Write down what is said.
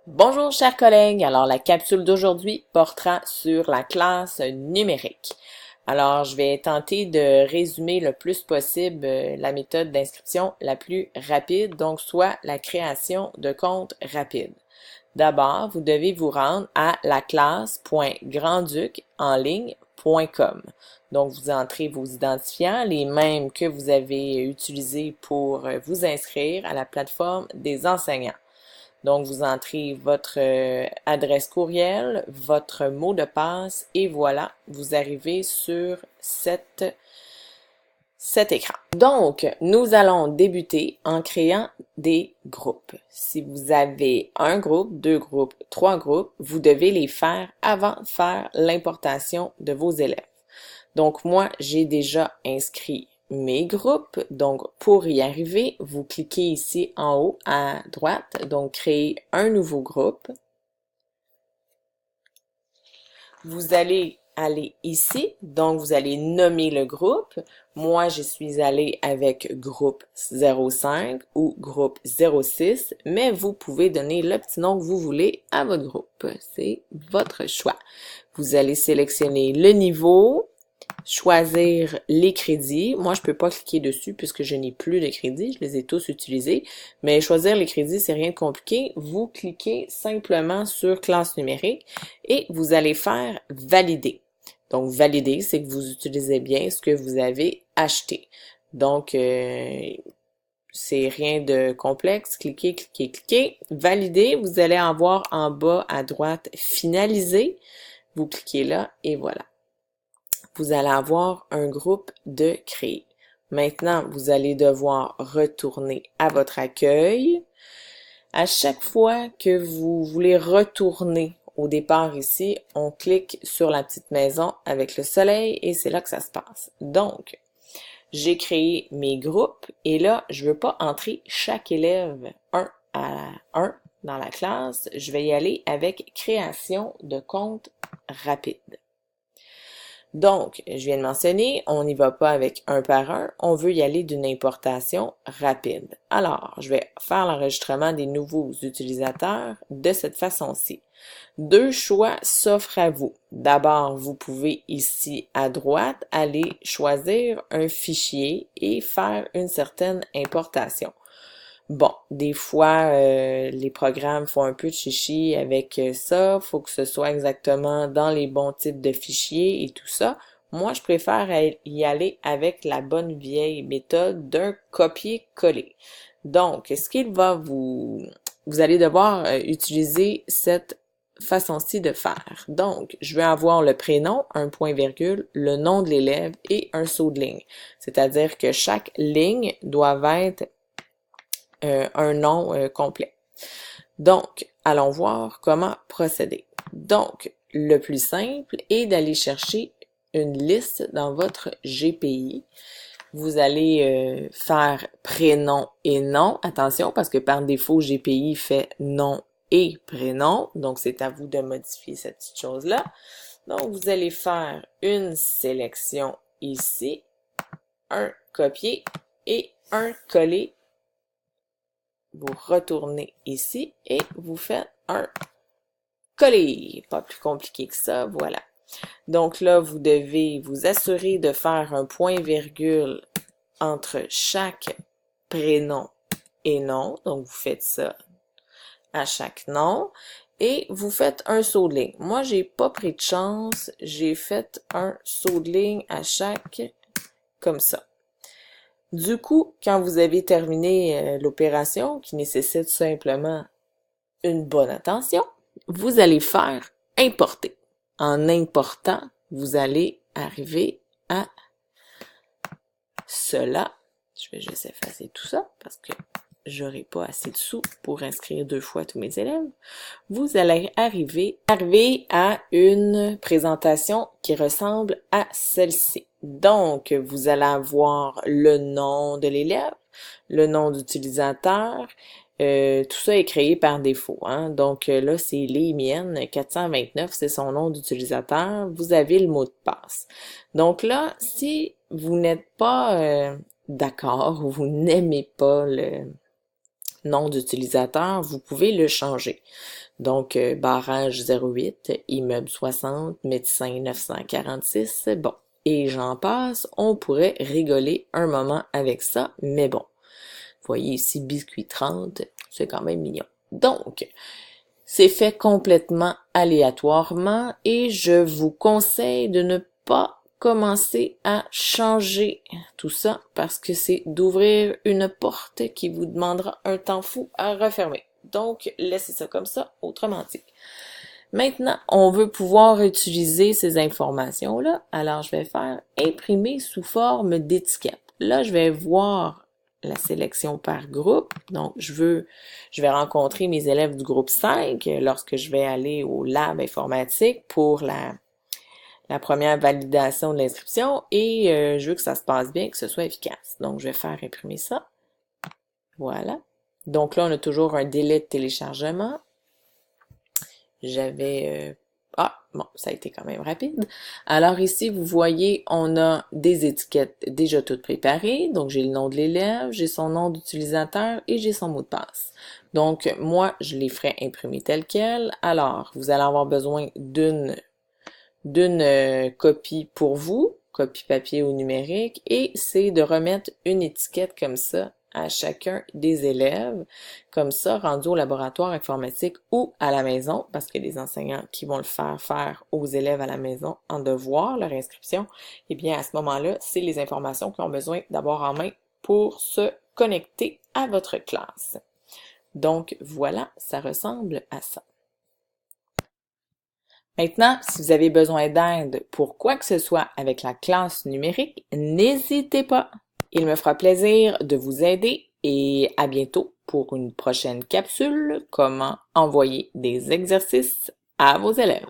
Bonjour chers collègues, alors la capsule d'aujourd'hui portera sur la classe numérique. Alors je vais tenter de résumer le plus possible la méthode d'inscription la plus rapide, donc soit la création de compte rapide. D'abord, vous devez vous rendre à laclasse.grandducenligne.com. Donc vous entrez vos identifiants, les mêmes que vous avez utilisés pour vous inscrire à la plateforme des enseignants. Donc, vous entrez votre adresse courriel, votre mot de passe et voilà, vous arrivez sur cet écran. Donc, nous allons débuter en créant des groupes. Si vous avez un groupe, deux groupes, trois groupes, vous devez les faire avant de faire l'importation de vos élèves. Donc, moi, j'ai déjà inscrit mes groupes. Donc, pour y arriver, vous cliquez ici en haut à droite, donc créer un nouveau groupe. Vous allez aller ici, donc vous allez nommer le groupe. Moi, je suis allée avec groupe 05 ou groupe 06, mais vous pouvez donner le petit nom que vous voulez à votre groupe. C'est votre choix. Vous allez sélectionner le niveau, choisir les crédits. Moi, je peux pas cliquer dessus puisque je n'ai plus de crédits. Je les ai tous utilisés. Mais choisir les crédits, c'est rien de compliqué. Vous cliquez simplement sur classe numérique et vous allez faire valider. Donc, valider, c'est que vous utilisez bien ce que vous avez acheté. Donc, c'est rien de complexe. Cliquez, cliquez, cliquez. Valider, vous allez en voir en bas à droite finaliser. Vous cliquez là et voilà. Vous allez avoir un groupe de créer. Maintenant, vous allez devoir retourner à votre accueil. À chaque fois que vous voulez retourner au départ ici, on clique sur la petite maison avec le soleil et c'est là que ça se passe. Donc, j'ai créé mes groupes et là, je veux pas entrer chaque élève un à un dans la classe. Je vais y aller avec création de compte rapide. Donc, je viens de mentionner, on n'y va pas avec un par un, on veut y aller d'une importation rapide. Alors, je vais faire l'enregistrement des nouveaux utilisateurs de cette façon-ci. Deux choix s'offrent à vous. D'abord, vous pouvez ici à droite aller choisir un fichier et faire une certaine importation. Bon, des fois, les programmes font un peu de chichi avec ça. Faut que ce soit exactement dans les bons types de fichiers et tout ça. Moi, je préfère y aller avec la bonne vieille méthode d'un copier-coller. Donc, ce qu'il va vous allez devoir utiliser cette façon-ci de faire. Donc, je vais avoir le prénom, un point virgule, le nom de l'élève et un saut de ligne. C'est-à-dire que chaque ligne doit être un nom complet. Donc, allons voir comment procéder. Donc, le plus simple est d'aller chercher une liste dans votre GPI. Vous allez faire prénom et nom. Attention, parce que par défaut, GPI fait nom et prénom. Donc, c'est à vous de modifier cette petite chose-là. Donc, vous allez faire une sélection ici, un copier et un coller. Vous retournez ici et vous faites un coller. Pas plus compliqué que ça, voilà. Donc là, vous devez vous assurer de faire un point-virgule entre chaque prénom et nom. Donc, vous faites ça à chaque nom. Et vous faites un saut de ligne. Moi, j'ai pas pris de chance. J'ai fait un saut de ligne à chaque, comme ça. Du coup, quand vous avez terminé l'opération, qui nécessite simplement une bonne attention, vous allez faire importer. En important, vous allez arriver à cela. Je vais juste effacer tout ça parce que j'aurai pas assez de sous pour inscrire deux fois tous mes élèves. Vous allez arriver à une présentation qui ressemble à celle-ci. Donc, vous allez avoir le nom de l'élève, le nom d'utilisateur. Tout ça est créé par défaut, hein. Donc là, c'est les miennes, 429, c'est son nom d'utilisateur. Vous avez le mot de passe. Donc là, si vous n'êtes pas d'accord ou vous n'aimez pas nom d'utilisateur, vous pouvez le changer. Donc, barrage 08, immeuble 60, médecin 946, bon. Et j'en passe, on pourrait rigoler un moment avec ça, mais bon. Vous voyez ici, biscuit 30, c'est quand même mignon. Donc, c'est fait complètement aléatoirement et je vous conseille de ne pas commencer à changer tout ça parce que c'est d'ouvrir une porte qui vous demandera un temps fou à refermer. Donc, laissez ça comme ça, autrement dit. Maintenant, on veut pouvoir utiliser ces informations-là, alors je vais faire imprimer sous forme d'étiquette. Là, je vais voir la sélection par groupe. Donc, je vais rencontrer mes élèves du groupe 5 lorsque je vais aller au lab informatique pour la première validation de l'inscription et je veux que ça se passe bien, que ce soit efficace. Donc, je vais faire imprimer ça. Voilà. Donc là, on a toujours un délai de téléchargement. J'avais... bon, ça a été quand même rapide. Alors ici, vous voyez, on a des étiquettes déjà toutes préparées. Donc, j'ai le nom de l'élève, j'ai son nom d'utilisateur et j'ai son mot de passe. Donc, moi, je les ferai imprimer tel quel. Alors, vous allez avoir besoin d'une copie pour vous, copie papier ou numérique, et c'est de remettre une étiquette comme ça à chacun des élèves, comme ça, rendu au laboratoire informatique ou à la maison, parce que les enseignants qui vont le faire aux élèves à la maison en devoir, leur inscription, eh bien, à ce moment-là, c'est les informations qu'ils ont besoin d'avoir en main pour se connecter à votre classe. Donc, voilà, ça ressemble à ça. Maintenant, si vous avez besoin d'aide pour quoi que ce soit avec la classe numérique, n'hésitez pas. Il me fera plaisir de vous aider et à bientôt pour une prochaine capsule, comment envoyer des exercices à vos élèves.